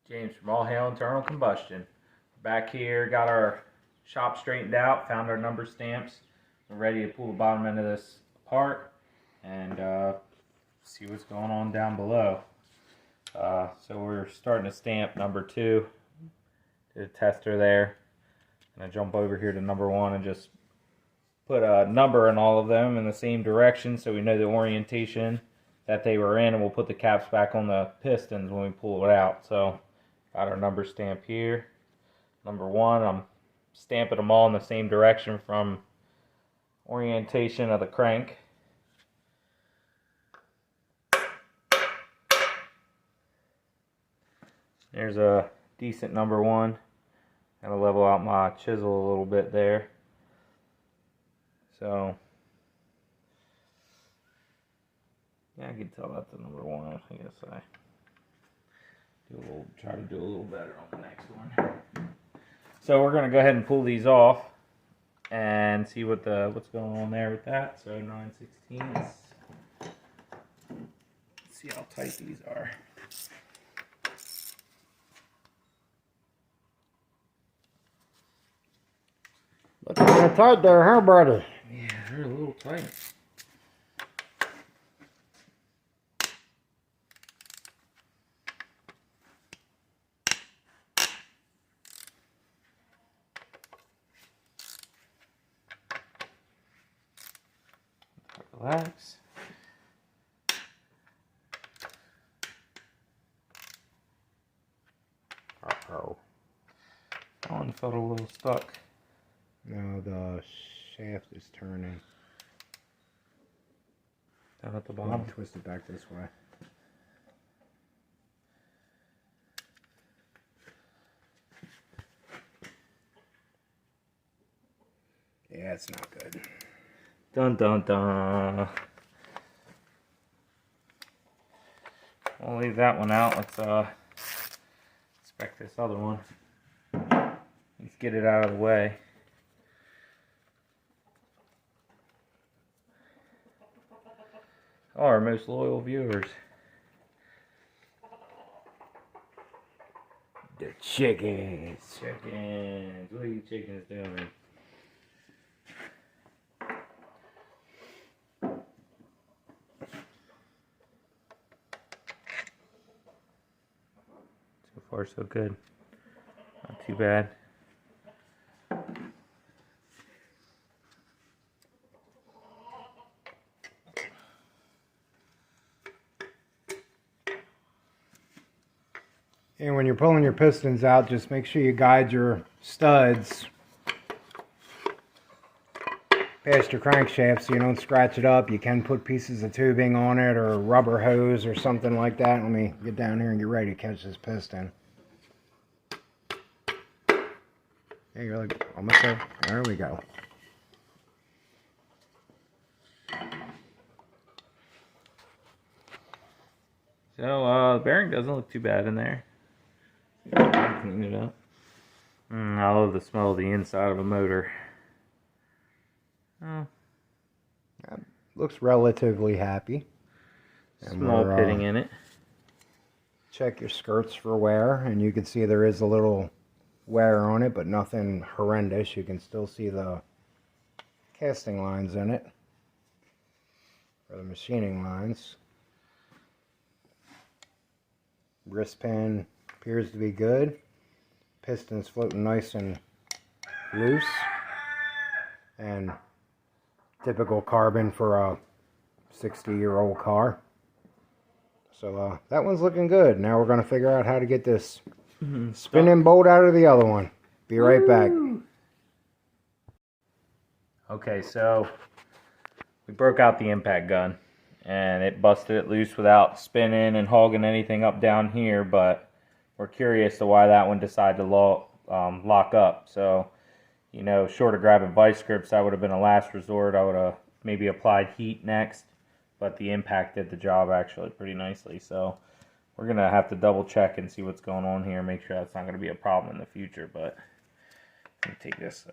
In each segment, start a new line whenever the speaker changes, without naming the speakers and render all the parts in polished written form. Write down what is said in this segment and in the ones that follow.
James from All Hail Internal Combustion. Back here, got our shop straightened out, found our number stamps. We're ready to pull the bottom end of this apart and see what's going on down below. So we're starting to stamp number 2. Did a tester there. And I jump over here to number 1 and just put a number in all of them in the same direction so we know the orientation that they were in, and we'll put the caps back on the pistons when we pull it out. So got our number stamp here. Number 1, I'm stamping them all in the same direction from orientation of the crank. There's a decent number 1. Gotta level out my chisel a little bit there. So yeah, I can tell that's the number 1. I guess I try to do a little better on the next one. So we're gonna go ahead and pull these off and see what's going on there with that. So 9/16. Let's see how tight these are.
Looking kind of tight there, huh, buddy?
Yeah, they're a little tight. Relax.
Uh-oh.
That one felt a little stuck.
No, the shaft is turning.
Down at the
I'll
bottom.
twist it back this way. Yeah, it's not good.
Dun dun dun. I'll leave that one out. Let's inspect this other one. Let's get it out of the way. Our most loyal viewers.
The chickens.
Chickens. What are you chickens doing? So far, so good. Not too bad.
And when you're pulling your pistons out, just make sure you guide your studs past your crankshaft so you don't scratch it up. You can put pieces of tubing on it or rubber hose or something like that. Let me get down here and get ready to catch this piston. There you're like almost there. There we go.
So the bearing doesn't look too bad in there. Clean it up. I love the smell of the inside of a motor. Oh.
That looks relatively happy.
Small pitting in it.
Check your skirts for wear, and you can see there is a little wear on it, but nothing horrendous. You can still see the casting lines in it, or the machining lines. Wrist pin appears to be good. Piston's floating nice and loose, and typical carbon for a 60-year-old car. So that one's looking good. Now we're going to figure out how to get this spinning bolt out of the other one. Be right back.
Okay, so we broke out the impact gun and it busted it loose without spinning and hogging anything up down here, but we're curious to why that one decided to lock up. So, you know, short of grabbing vice grips, that would have been a last resort. I would have maybe applied heat next, but the impact did the job actually pretty nicely. So we're going to have to double check and see what's going on here, make sure that's not going to be a problem in the future. But let me take this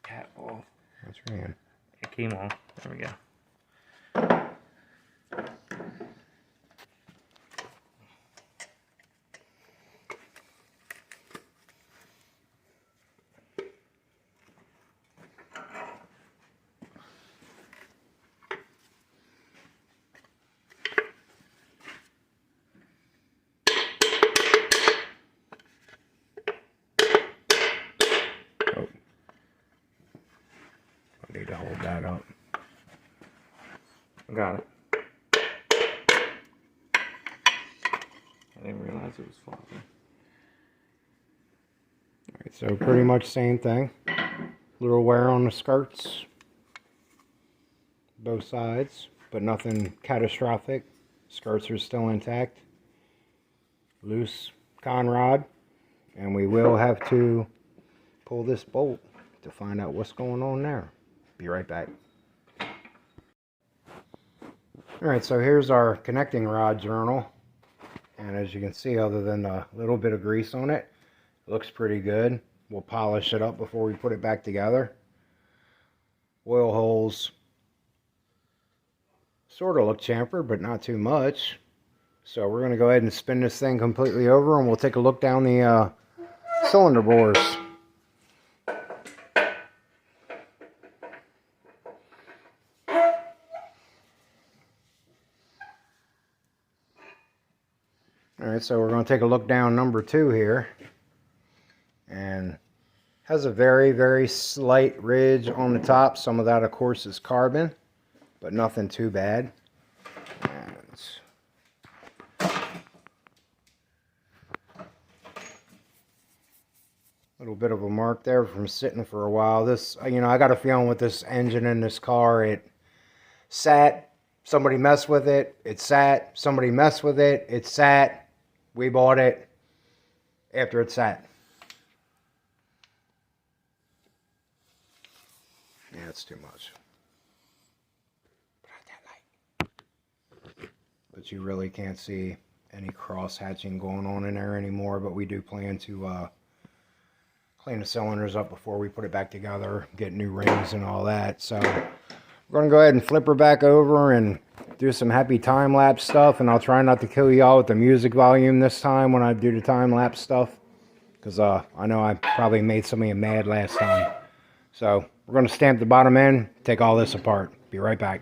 cap off.
That's right.
It came off. There we go.
slide that up.
Got it. I didn't realize it was floppy.
Alright, so pretty much same thing. Little wear on the skirts. Both sides, but nothing catastrophic. Skirts are still intact. Loose con rod. And we will have to pull this bolt to find out what's going on there. Be right back. Alright, so here's our connecting rod journal. And as you can see, other than a little bit of grease on it, it looks pretty good. We'll polish it up before we put it back together. Oil holes sort of look chamfered, but not too much. So we're going to go ahead and spin this thing completely over, and we'll take a look down the cylinder bores. Alright, so we're going to take a look down number 2 here. And has a very, very slight ridge on the top. Some of that, of course, is carbon, but nothing too bad. And a little bit of a mark there from sitting for a while. This, you know, I got a feeling with this engine in this car, it sat, somebody messed with it, it sat, somebody messed with it, it sat. We bought it after it sat. Yeah, it's too much. Put out that light. But you really can't see any cross hatching going on in there anymore. But we do plan to clean the cylinders up before we put it back together, get new rings and all that. So we're going to go ahead and flip her back over and do some happy time-lapse stuff, and I'll try not to kill y'all with the music volume this time when I do the time-lapse stuff, because I know I probably made some of you mad last time. So we're going to stamp the bottom end, take all this apart. Be right back.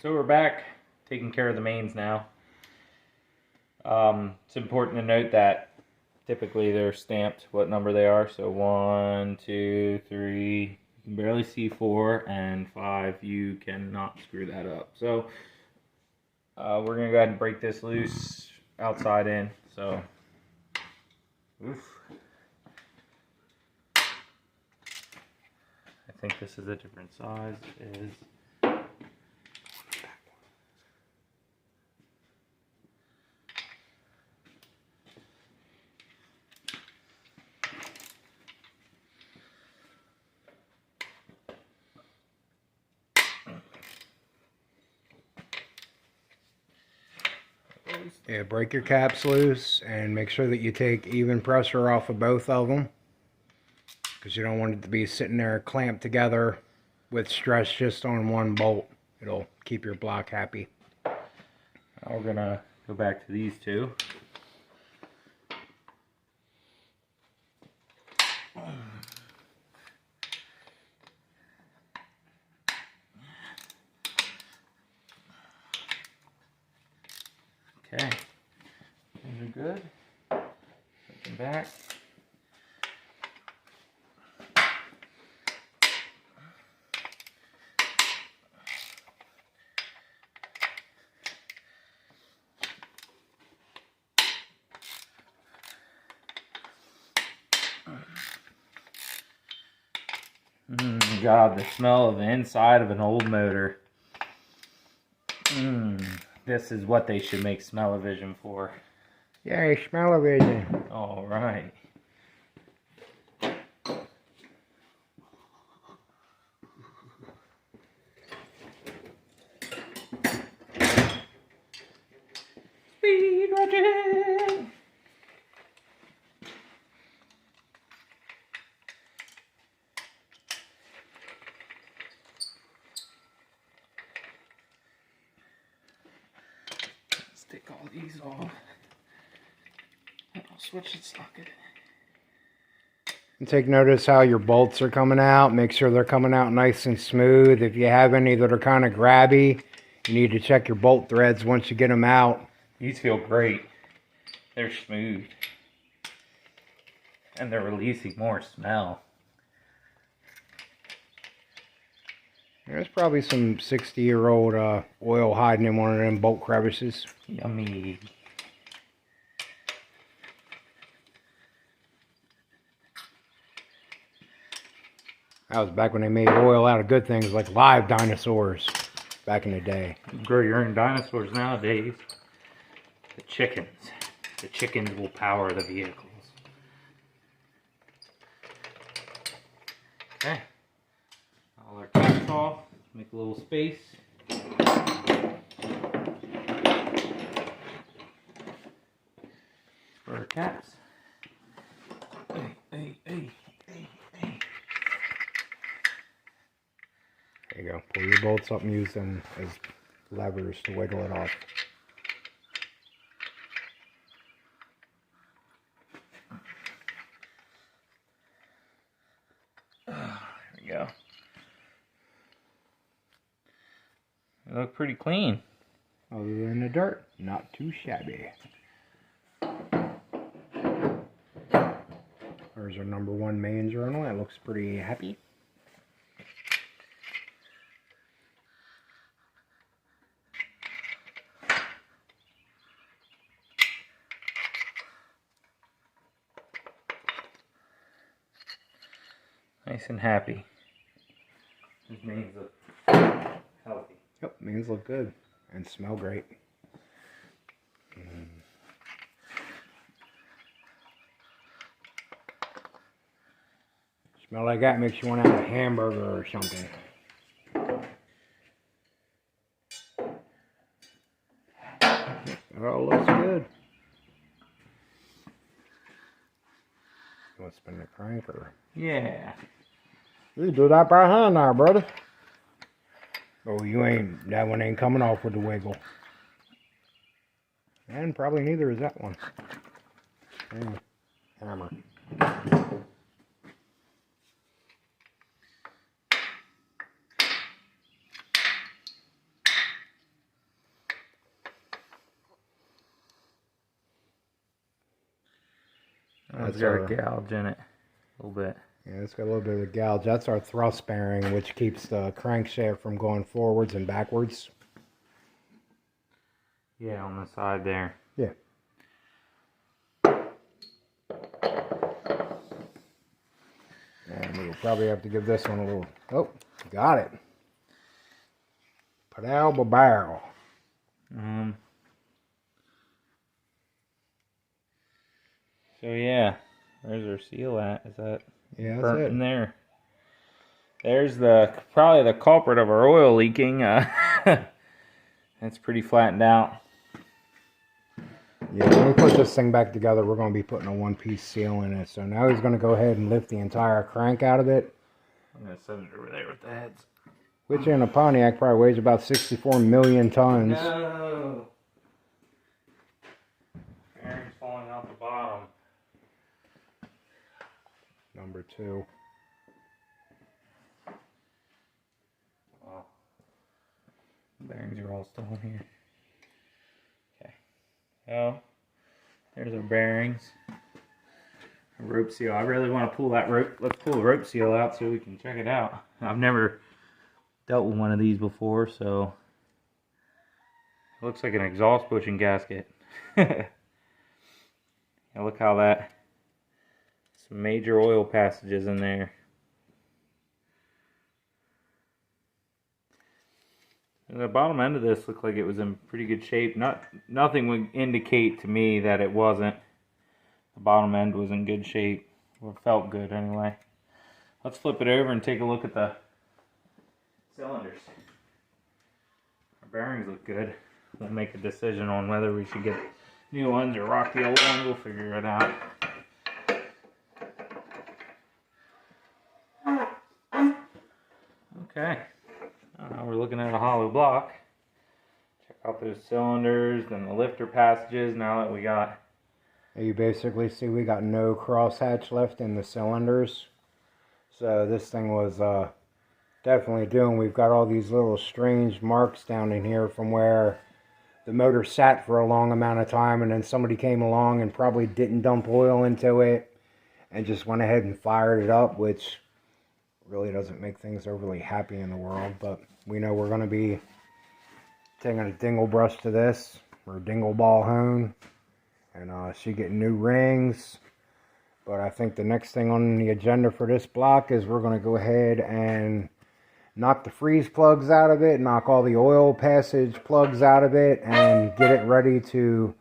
So we're back, taking care of the mains now. It's important to note that typically they're stamped what number they are. So 1, 2, 3, you can barely see 4, and 5, you cannot screw that up. So we're gonna go ahead and break this loose, outside in. So, oof. I think this is a different size. It is.
Yeah, break your caps loose and make sure that you take even pressure off of both of them, because you don't want it to be sitting there clamped together with stress just on one bolt. It'll keep your block happy.
Now we're gonna go back to these two. Okay, these are good. Put them back. God, the smell of the inside of an old motor. This is what they should make smell-o-vision for.
Yay, smell-o-vision.
All right. Speed ratchet. Take all these off, and I'll switch the socket.
And take notice how your bolts are coming out. Make sure they're coming out nice and smooth. If you have any that are kind of grabby, you need to check your bolt threads once you get them out.
These feel great. They're smooth, and they're releasing more smell.
There's probably some 60-year-old oil hiding in one of them bolt crevices.
Yummy.
That was back when they made oil out of good things like live dinosaurs back in the day.
You grow your own dinosaurs nowadays. The chickens. The chickens will power the vehicles. Okay. All our caps off. Make a little space. For our caps. Hey.
There you go. Pull your bolts up and use them as levers to wiggle it off.
There we go. They look pretty clean.
Other than the dirt, not too shabby. There's our #1 main journal. That looks pretty happy.
Nice and happy. His mains look healthy.
Yep, mains look good and smell great. Smell like that makes you want to have a hamburger or something. Oh, looks good. You want to spin the crank or?
Yeah.
You do that by hand now, brother. Oh, you ain't, that one ain't coming off with the wiggle. And probably neither is that one. Yeah. Hammer.
It's got a gouge in it, a little bit.
Yeah, it's got a little bit of a gouge. That's our thrust bearing, which keeps the crankshaft from going forwards and backwards.
Yeah, on the side there.
Yeah. And we'll probably have to give this one a little... Oh, got it. Padow barrel.
So yeah, there's our seal at. Is that
burnt
in there? There's probably the culprit of our oil leaking. It's pretty flattened out.
Yeah, when we put this thing back together, we're going to be putting a one-piece seal in it. So now he's going to go ahead and lift the entire crank out of it.
I'm going to set it over there with the heads.
Which in a Pontiac probably weighs about 64 million tons.
No! Bearing's falling out the bottom.
Number 2.
Wow. Bearings are all still in here. Okay. So, there's our bearings. A rope seal. I really want to pull that rope. Let's pull the rope seal out so we can check it out. I've never dealt with one of these before, so it looks like an exhaust bushing gasket. Yeah, look how that, some major oil passages in there. And the bottom end of this looked like it was in pretty good shape. Nothing would indicate to me that it wasn't. The bottom end was in good shape, or felt good anyway. Let's flip it over and take a look at the cylinders. Our bearings look good. We'll make a decision on whether we should get new ones or rock the old one. We'll figure it out. Okay. Now we're looking at a hollow block. Check out those cylinders and the lifter passages now that we got.
You basically see we got no crosshatch left in the cylinders. So this thing was definitely doing. We've got all these little strange marks down in here from where the motor sat for a long amount of time, and then somebody came along and probably didn't dump oil into it and just went ahead and fired it up, which really doesn't make things overly happy in the world. But we know we're going to be taking a dingle brush to this, or a dingle ball hone, and she getting new rings. But I think the next thing on the agenda for this block is we're going to go ahead and knock the freeze plugs out of it, knock all the oil passage plugs out of it, and get it ready to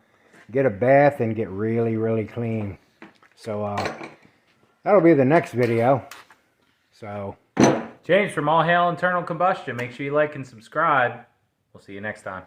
get a bath and get really, really clean. So that'll be the next video. So,
James from All Hail Internal Combustion. Make sure you like and subscribe. We'll see you next time.